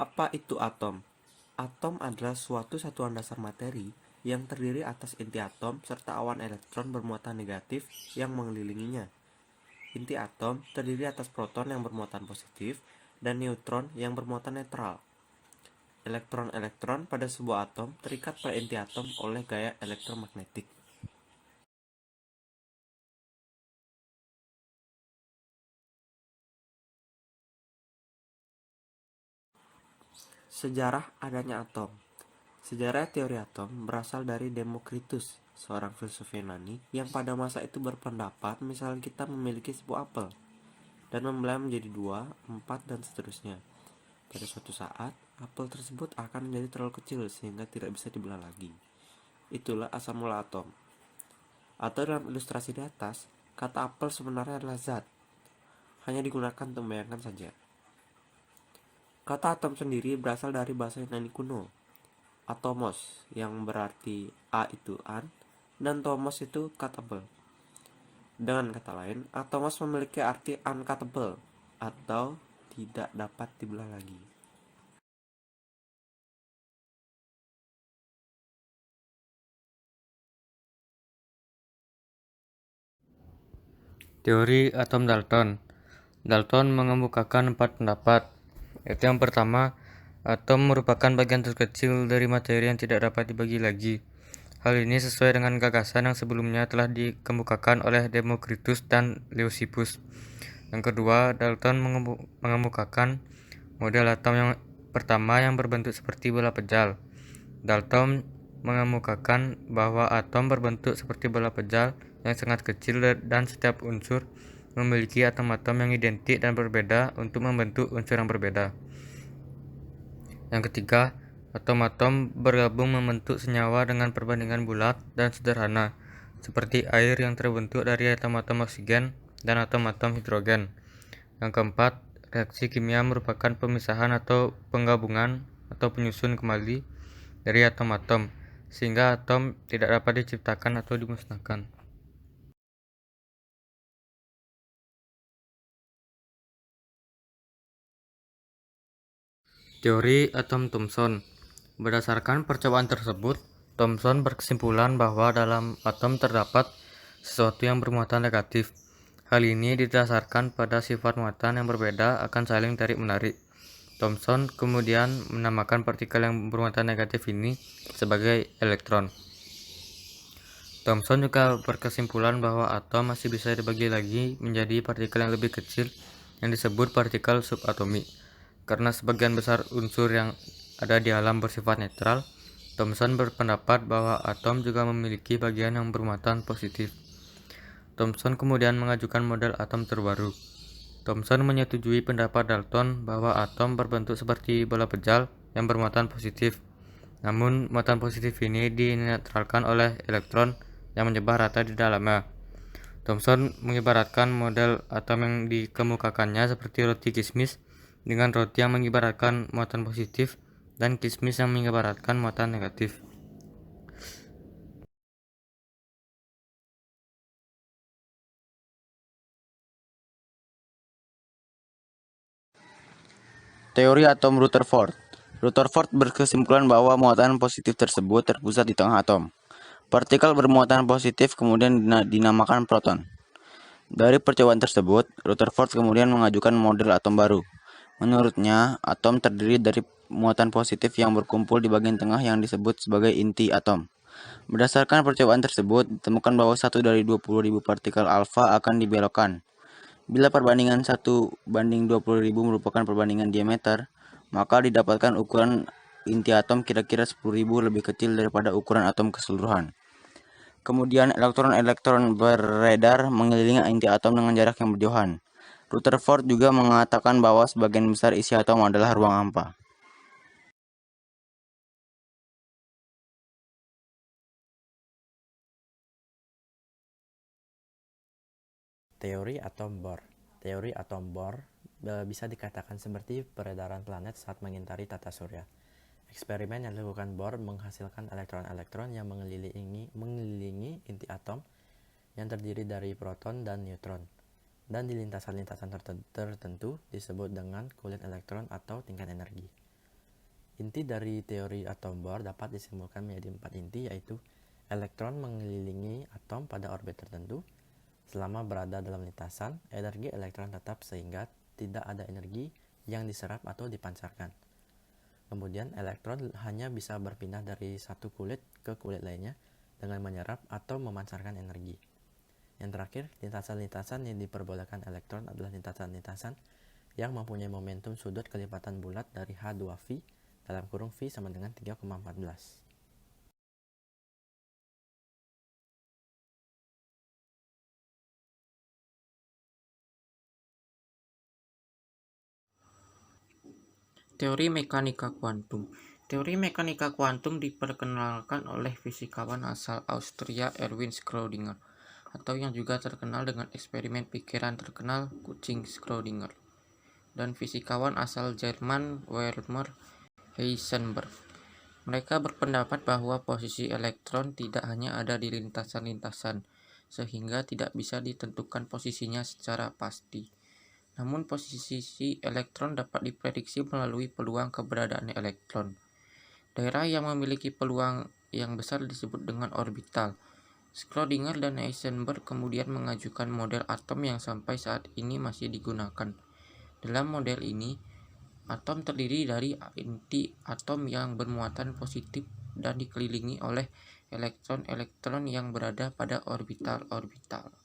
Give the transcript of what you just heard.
Apa itu atom? Atom adalah suatu satuan dasar materi yang terdiri atas inti atom serta awan elektron bermuatan negatif yang mengelilinginya. Inti atom terdiri atas proton yang bermuatan positif dan neutron yang bermuatan netral. Elektron-elektron pada sebuah atom terikat pada inti atom oleh gaya elektromagnetik. Sejarah adanya atom. Sejarah teori atom berasal dari Demokritus, seorang filsuf Yunani yang pada masa itu berpendapat misal kita memiliki sebuah apel dan membelah menjadi 2, 4, dan seterusnya. Pada suatu saat, apel tersebut akan menjadi terlalu kecil sehingga tidak bisa dibelah lagi. Itulah asal mula atom. Atau dalam ilustrasi di atas, kata apel sebenarnya adalah zat, hanya digunakan untuk membayangkan saja. Kata atom sendiri berasal dari bahasa Yunani kuno, atomos, yang berarti a itu an, dan tomos itu cuttable. Dengan kata lain, atomos memiliki arti uncuttable, atau tidak dapat dibelah lagi. Teori atom Dalton. Dalton mengemukakan 4 pendapat, yaitu yang pertama, atom merupakan bagian terkecil dari materi yang tidak dapat dibagi lagi. Hal ini sesuai dengan gagasan yang sebelumnya telah dikemukakan oleh Demokritus dan Leucippus. Yang kedua, Dalton mengemukakan model atom yang pertama yang berbentuk seperti bola pejal. Dalton mengemukakan bahwa atom berbentuk seperti bola pejal yang sangat kecil dan setiap unsur memiliki atom-atom yang identik dan berbeda untuk membentuk unsur yang berbeda. Yang ketiga, atom-atom bergabung membentuk senyawa dengan perbandingan bulat dan sederhana, seperti air yang terbentuk dari atom-atom oksigen dan atom-atom hidrogen. Yang keempat, reaksi kimia merupakan pemisahan atau penggabungan atau penyusun kembali dari atom-atom, sehingga atom tidak dapat diciptakan atau dimusnahkan. Teori atom Thomson. Berdasarkan percobaan tersebut, Thomson berkesimpulan bahwa dalam atom terdapat sesuatu yang bermuatan negatif. Hal ini didasarkan pada sifat muatan yang berbeda akan saling tarik-menarik. Thomson kemudian menamakan partikel yang bermuatan negatif ini sebagai elektron. Thomson juga berkesimpulan bahwa atom masih bisa dibagi lagi menjadi partikel yang lebih kecil yang disebut partikel subatomik. Karena sebagian besar unsur yang ada di alam bersifat netral, Thomson berpendapat bahwa atom juga memiliki bagian yang bermuatan positif. Thomson kemudian mengajukan model atom terbaru. Thomson menyetujui pendapat Dalton bahwa atom berbentuk seperti bola pejal yang bermuatan positif. Namun, muatan positif ini dinetralkan oleh elektron yang menyebar rata di dalamnya. Thomson mengibaratkan model atom yang dikemukakannya seperti roti kismis, dengan roti yang mengibaratkan muatan positif dan kismis yang mengibaratkan muatan negatif. Teori atom Rutherford. Rutherford berkesimpulan bahwa muatan positif tersebut terpusat di tengah atom. Partikel bermuatan positif kemudian dinamakan proton. Dari percobaan tersebut, Rutherford kemudian mengajukan model atom baru. Menurutnya, atom terdiri dari muatan positif yang berkumpul di bagian tengah yang disebut sebagai inti atom. Berdasarkan percobaan tersebut, ditemukan bahwa 1 dari 20.000 partikel alfa akan dibelokkan. Bila perbandingan 1:20.000 merupakan perbandingan diameter, maka didapatkan ukuran inti atom kira-kira 10.000 lebih kecil daripada ukuran atom keseluruhan. Kemudian elektron-elektron beredar mengelilingi inti atom dengan jarak yang berjauhan. Rutherford juga mengatakan bahwa sebagian besar isi atom adalah ruang hampa. Teori atom Bohr. Teori atom Bohr bisa dikatakan seperti peredaran planet saat mengitari tata surya. Eksperimen yang dilakukan Bohr menghasilkan elektron-elektron yang mengelilingi inti atom yang terdiri dari proton dan neutron, dan di lintasan-lintasan tertentu disebut dengan kulit elektron atau tingkat energi. Inti dari teori atom Bohr dapat disimpulkan menjadi 4 inti, yaitu elektron mengelilingi atom pada orbit tertentu. Selama berada dalam lintasan, energi elektron tetap sehingga tidak ada energi yang diserap atau dipancarkan. Kemudian elektron hanya bisa berpindah dari satu kulit ke kulit lainnya dengan menyerap atau memancarkan energi. Yang terakhir, lintasan-lintasan yang diperbolehkan elektron adalah lintasan-lintasan yang mempunyai momentum sudut kelipatan bulat dari H2V dalam kurung V sama dengan 3,14. Teori mekanika kuantum. Teori mekanika kuantum diperkenalkan oleh fisikawan asal Austria Erwin Schrödinger, atau yang juga terkenal dengan eksperimen pikiran terkenal kucing Schrödinger, dan fisikawan asal Jerman Werner Heisenberg. Mereka berpendapat bahwa posisi elektron tidak hanya ada di lintasan-lintasan, sehingga tidak bisa ditentukan posisinya secara pasti. Namun posisi elektron dapat diprediksi melalui peluang keberadaan elektron. Daerah yang memiliki peluang yang besar disebut dengan orbital. Schrödinger dan Heisenberg kemudian mengajukan model atom yang sampai saat ini masih digunakan. Dalam model ini, atom terdiri dari inti atom yang bermuatan positif dan dikelilingi oleh elektron-elektron yang berada pada orbital-orbital.